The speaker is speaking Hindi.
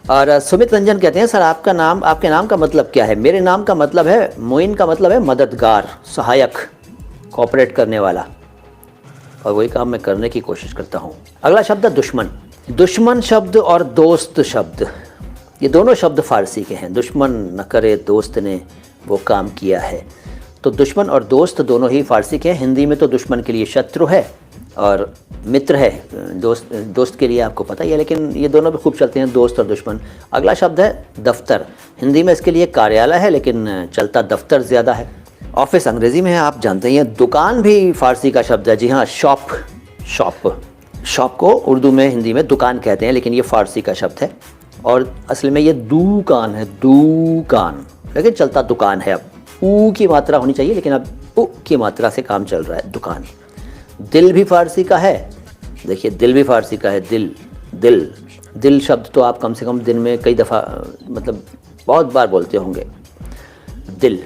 और सुमित रंजन कहते हैं, सर आपके नाम का मतलब क्या है? मेरे नाम का मतलब है, मोइन का मतलब है मददगार, सहायक, कोऑपरेट करने वाला, और वही काम मैं करने की कोशिश करता हूँ। अगला शब्द है दुश्मन। दुश्मन शब्द और दोस्त शब्द, ये दोनों शब्द फारसी के हैं। दुश्मन न करे दोस्त ने वो काम किया है, तो दुश्मन और दोस्त दोनों ही फारसी के हैं। हिंदी में तो दुश्मन के लिए शत्रु है और मित्र है, दोस्त के लिए आपको पता ही है, लेकिन ये दोनों भी खूब चलते हैं, दोस्त और दुश्मन। अगला शब्द है दफ्तर। हिंदी में इसके लिए कार्यालय है, लेकिन चलता दफ्तर ज़्यादा है। ऑफिस अंग्रेज़ी में है, आप जानते ही हैं। दुकान भी फारसी का शब्द है, जी हाँ, शॉप को उर्दू में, हिंदी में दुकान कहते हैं, लेकिन ये फारसी का शब्द है और असल में ये दुकान है, दुकान, लेकिन चलता दुकान है। अब ऊ की मात्रा होनी चाहिए, लेकिन अब उ की मात्रा से काम चल रहा है, दुकान। दिल भी फारसी का है, देखिए दिल भी फारसी का है, दिल शब्द तो आप कम से कम दिन में कई दफ़ा, मतलब बहुत बार बोलते होंगे, दिल।